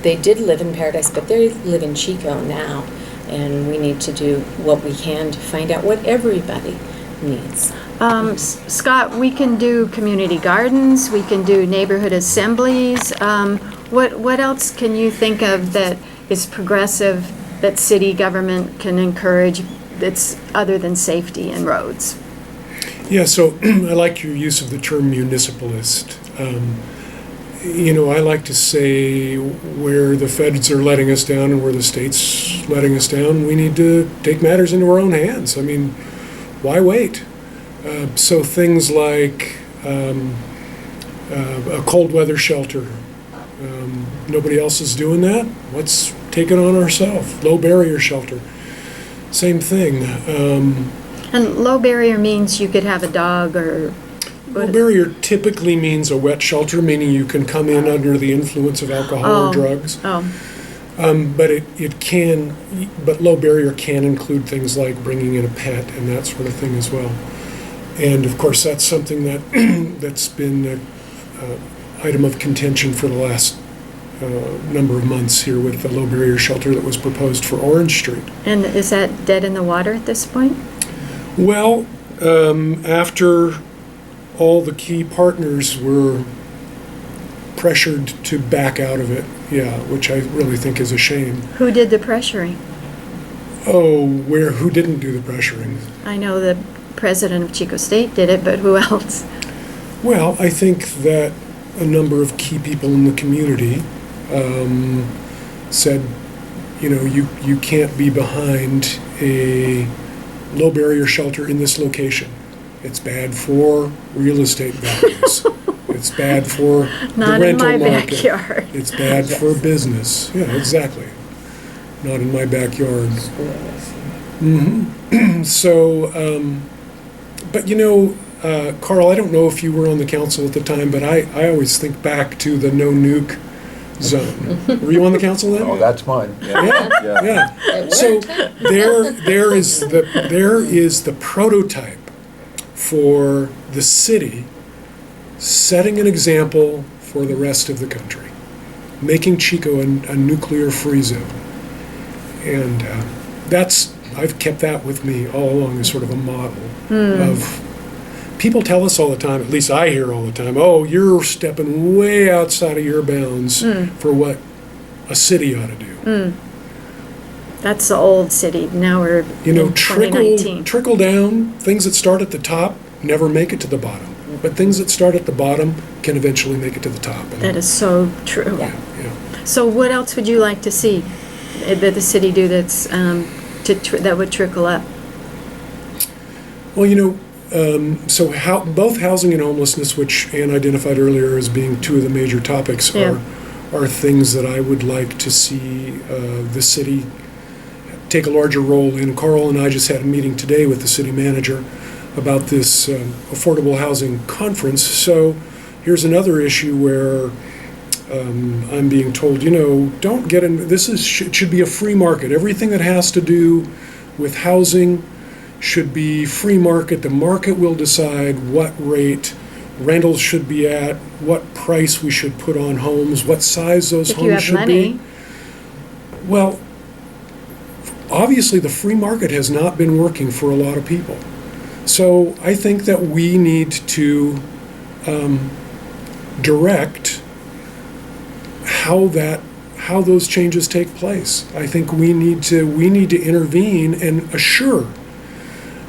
They did live in Paradise, but they live in Chico now. And we need to do what we can to find out what everybody needs. Scott, we can do community gardens, we can do neighborhood assemblies. What else can you think of that is progressive, that city government can encourage, that's other than safety and roads? Yeah, so I like your use of the term municipalist. You know, I like to say where the feds are letting us down and where the state's letting us down, we need to take matters into our own hands. I mean, why wait? So things like a cold weather shelter. Nobody else is doing that. Let's take it on ourselves. Low barrier shelter. Same thing. And low barrier means you could have a dog or... Low barrier typically means a wet shelter, meaning you can come in under the influence of alcohol or drugs. Oh. But it can, but low barrier can include things like bringing in a pet and that sort of thing as well. And of course, that's something that that's been an item of contention for the last number of months here with the low barrier shelter that was proposed for Orange Street. And is that dead in the water at this point? Well, after all the key partners were pressured to back out of it, yeah, which I really think is a shame. Who did the pressuring? Oh, who didn't do the pressuring? I know the president of Chico State did it, but who else? Well, I think that a number of key people in the community said, you know, you can't be behind a low barrier shelter in this location. It's bad for real estate values. It's bad for the Not in rental my market. backyard. It's bad for business. Yeah, exactly. Not in my backyard. So, but you know, Carl, I don't know if you were on the council at the time, but I always think back to the no nuke zone. Were you on the council then? Oh, that's mine. Yeah, yeah. So there is the prototype for the city setting an example for the rest of the country, making Chico a nuclear-free zone. And I've kept that with me all along as sort of a model of, people tell us all the time, at least I hear all the time, oh, you're stepping way outside of your bounds for what a city ought to do. That's the old city. Now we're You know, in 2019. trickle down, things that start at the top never make it to the bottom. But things that start at the bottom can eventually make it to the top. And, That is so true. yeah. So what else would you like to see that the city do that's that would trickle up? Well, you know, so both housing and homelessness, which Ann identified earlier as being two of the major topics, Yeah. are things that I would like to see the city take a larger role in. Carl and I just had a meeting today with the city manager about this affordable housing conference. So here's another issue where I'm being told, you know, don't get in, it should be a free market. Everything that has to do with housing should be free market. The market will decide what rate rentals should be at, what price we should put on homes, what size those If you homes have should money. be. Well, obviously the free market has not been working for a lot of people. So I think that we need to direct how those changes take place. I think we need to intervene and assure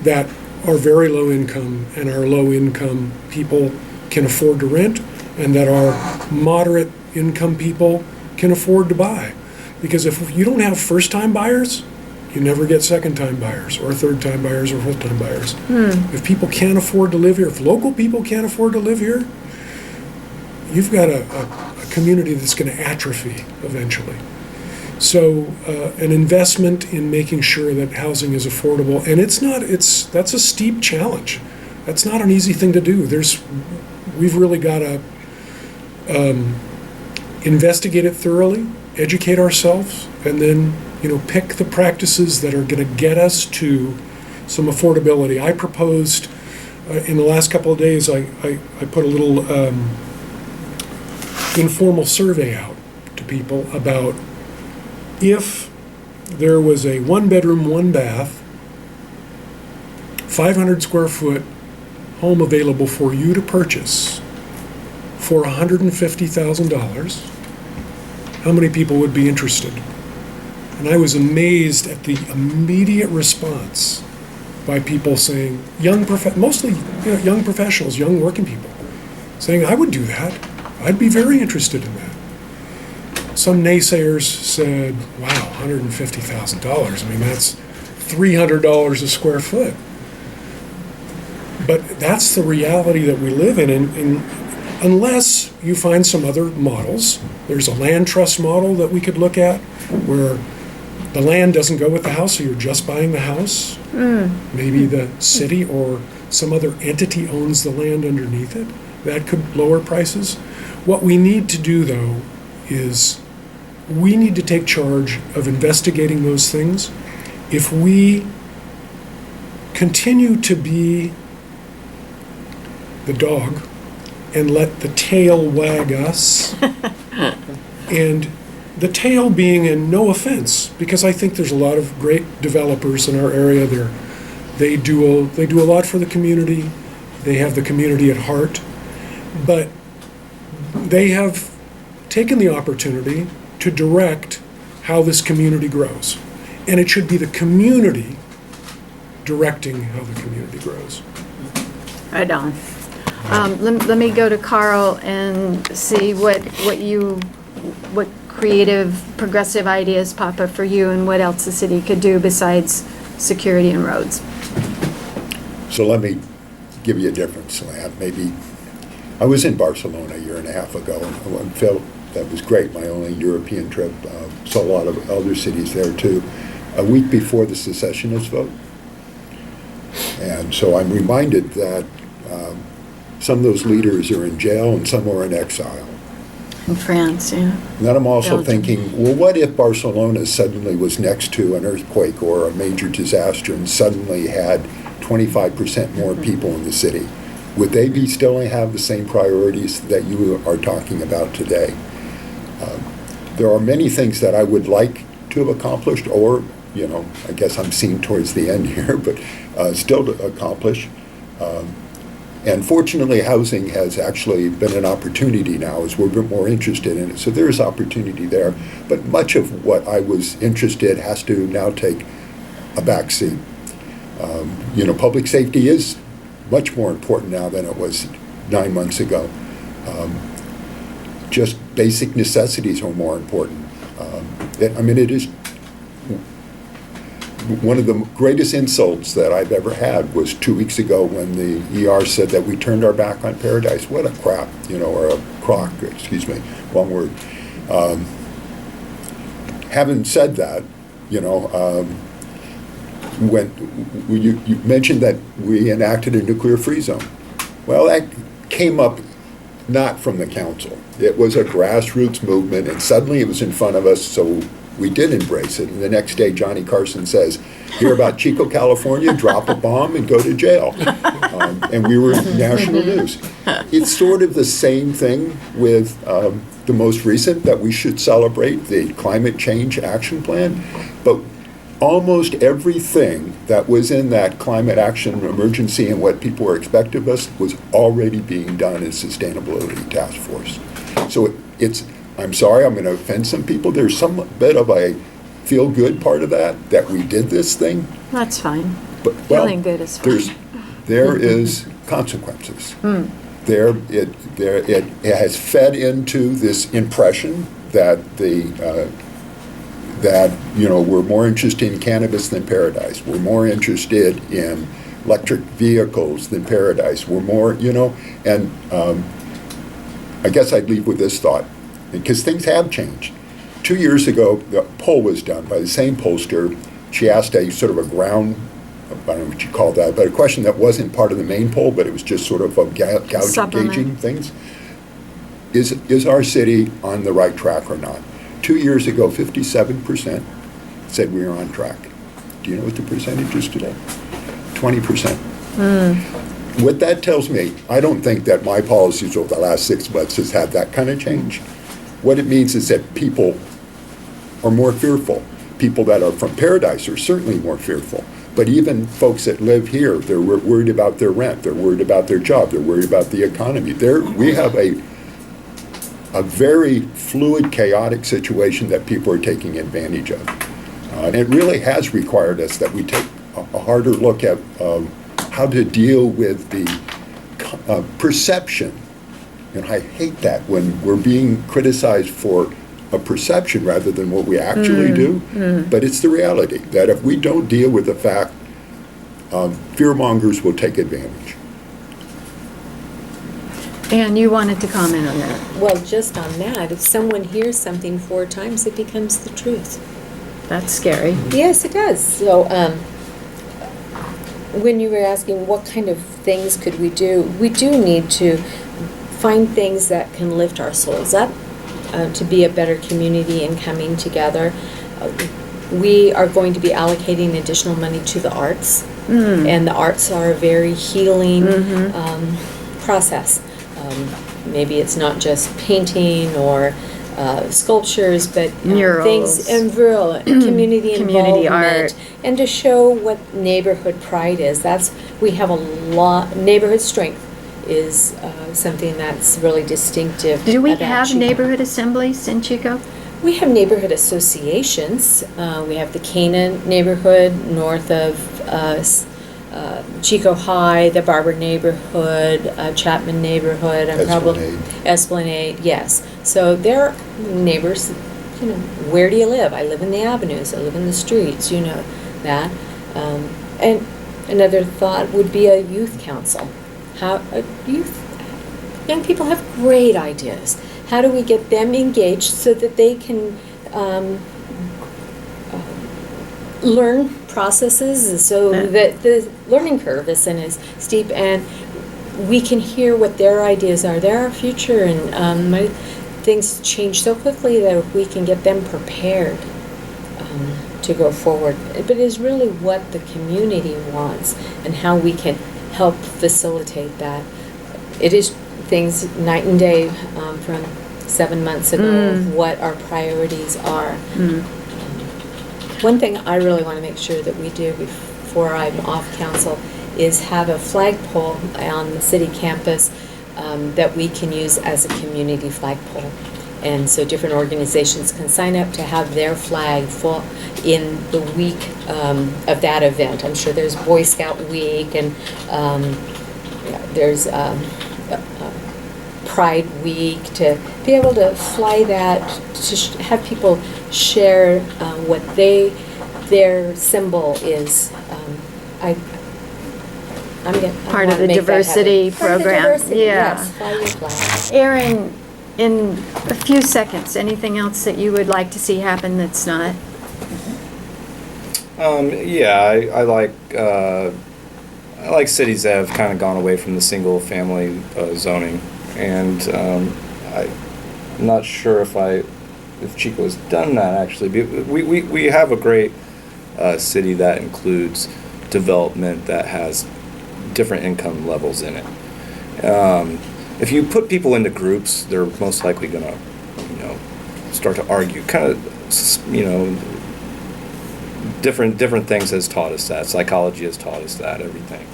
that our very low income and our low income people can afford to rent, and that our moderate income people can afford to buy. Because if you don't have first time buyers, you never get second time buyers or third time buyers or fourth time buyers. If people can't afford to live here, if local people can't afford to live here, you've got a community that's going to atrophy eventually. So an investment in making sure that housing is affordable, and that's a steep challenge. That's not an easy thing to do. We've really got to investigate it thoroughly, educate ourselves, and then pick the practices that are going to get us to some affordability. I proposed in the last couple of days, I put a little informal survey out to people about if there was a 1-bedroom, 1-bath, 500 square foot home available for you to purchase for $150,000, how many people would be interested? And I was amazed at the immediate response by people saying, mostly young professionals, young working people, saying, I would do that. I'd be very interested in that. Some naysayers said, wow, $150,000. I mean, that's $300 a square foot. But that's the reality that we live in. And unless you find some other models, there's a land trust model that we could look at where the land doesn't go with the house, so you're just buying the house. Maybe the city or some other entity owns the land underneath it. That could lower prices. What we need to do, though, is we need to take charge of investigating those things. If we continue to be the dog and let the tail wag us, and the tail being in no offense, because I think there's a lot of great developers in our area. They do a lot for the community. They have the community at heart, but they have taken the opportunity to direct how this community grows, and it should be the community directing how the community grows. Right on. Let me go to Karl and see what creative, progressive ideas pop up for you and what else the city could do besides security and roads? So let me give you a different slant. Maybe, I was in Barcelona a year and a half ago. I felt that was great, my only European trip. Saw a lot of other cities there too. A week before the secessionist vote. And so I'm reminded that some of those leaders are in jail and some are in exile. In France, yeah. And then I'm also Belgium. thinking, well, what if Barcelona suddenly was next to an earthquake or a major disaster and suddenly had 25% more people in the city? Would they be still have the same priorities that you are talking about today? There are many things that I would like to have accomplished, or, you know, I guess I'm seeing towards the end here, but still to accomplish. And fortunately, housing has actually been an opportunity now as we're a bit more interested in it. So there is opportunity there. But much of what I was interested has to now take a back seat. You know, public safety is much more important now than it was 9 months ago. Just basic necessities are more important. It is one of the greatest insults that I've ever had was 2 weeks ago when the ER said that we turned our back on paradise. What a crap, you know, or a crock, excuse me, wrong word. Having said that, you know, when you mentioned that we enacted a nuclear-free zone. Well, that came up not from the council. It was a grassroots movement, and suddenly it was in front of us, so we did embrace it. And the next day, Johnny Carson says, hear about Chico, California, drop a bomb and go to jail. And we were national news. It's sort of the same thing with the most recent, that we should celebrate the climate change action plan. But almost everything that was in that climate action emergency and what people were expecting of us was already being done in Sustainability Task Force. So I'm sorry, I'm going to offend some people. There's some bit of a feel-good part of that we did this thing. That's fine. But, well, Feeling good is fine. there is consequences. It has fed into this impression that we're more interested in cannabis than paradise. We're more interested in electric vehicles than paradise. We're more, and I guess I'd leave with this thought, because things have changed. 2 years ago, the poll was done by the same pollster. She asked a sort of a ground, I don't know what you call that, but a question that wasn't part of the main poll, but it was just sort of gauging things. Is our city on the right track or not? 2 years ago, 57% said we were on track. Do you know what the percentage is today? 20%. What that tells me, I don't think that my policies over the last 6 months has had that kind of change. What it means is that people are more fearful. People that are from paradise are certainly more fearful. But even folks that live here, they're worried about their rent. They're worried about their job. They're worried about the economy. We have a very fluid, chaotic situation that people are taking advantage of. And it really has required us that we take a harder look at how to deal with the perception. And I hate that when we're being criticized for a perception rather than what we actually do. But it's the reality that if we don't deal with the fact, fearmongers will take advantage. And you wanted to comment on that. Well, just on that, if someone hears something 4 times, it becomes the truth. That's scary. Yes, it does. So, when you were asking what kind of things could we do need to find things that can lift our souls up, to be a better community and coming together. We are going to be allocating additional money to the arts, and the arts are a very healing process. Maybe it's not just painting or sculptures, but Murals. things and community Community involvement, art. and to show what neighborhood pride is. We have a lot. Neighborhood strength is something that's really distinctive. Do we about have Chico. neighborhood assemblies in Chico? We have neighborhood associations. We have the Canaan neighborhood north of Chico High, the Barber neighborhood, Chapman neighborhood, and probably Esplanade. Yes, so they're neighbors you know, where do you live? I live in the avenues, I live in the streets, you know, that. And another thought would be a youth council. Young people have great ideas. How do we get them engaged so that they can learn processes so that the learning curve isn't as steep, and we can hear what their ideas are. They're our future, and things change so quickly that if we can get them prepared to go forward. But it is really what the community wants and how we can help facilitate that. It is things night and day from 7 months ago of what our priorities are. One thing I really want to make sure that we do before I'm off council is have a flagpole on the city campus that we can use as a community flagpole. And so different organizations can sign up to have their flag in the week of that event. I'm sure there's Boy Scout Week, and there's Pride Week, to be able to fly that, to have people share what their symbol is. Part of the diversity program. Part of the diversity, Yeah. yes, fly your flag. Erin, in a few seconds, anything else that you would like to see happen that's not? I like cities that have kind of gone away from the single family zoning, and I'm not sure if Chico's done that actually. We have a great city that includes development that has different income levels in it. If you put people into groups, they're most likely going to, start to argue. Kind of, different things has taught us that. Psychology has taught us that. Everything.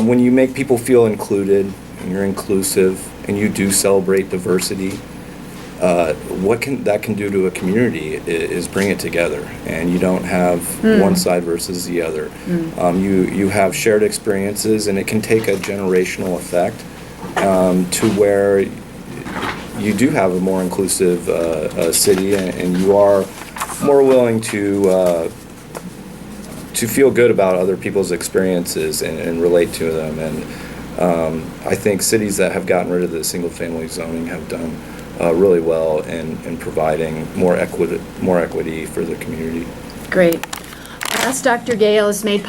When you make people feel included and you're inclusive and you do celebrate diversity, what that can do to a community is bring it together, and you don't have one side versus the other. You have shared experiences, and it can take a generational effect to where you do have a more inclusive city, and you are more willing to feel good about other people's experiences and relate to them. And I think cities that have gotten rid of the single-family zoning have done really well in providing more equity for the community. Great. Ask Dr. Gayle has made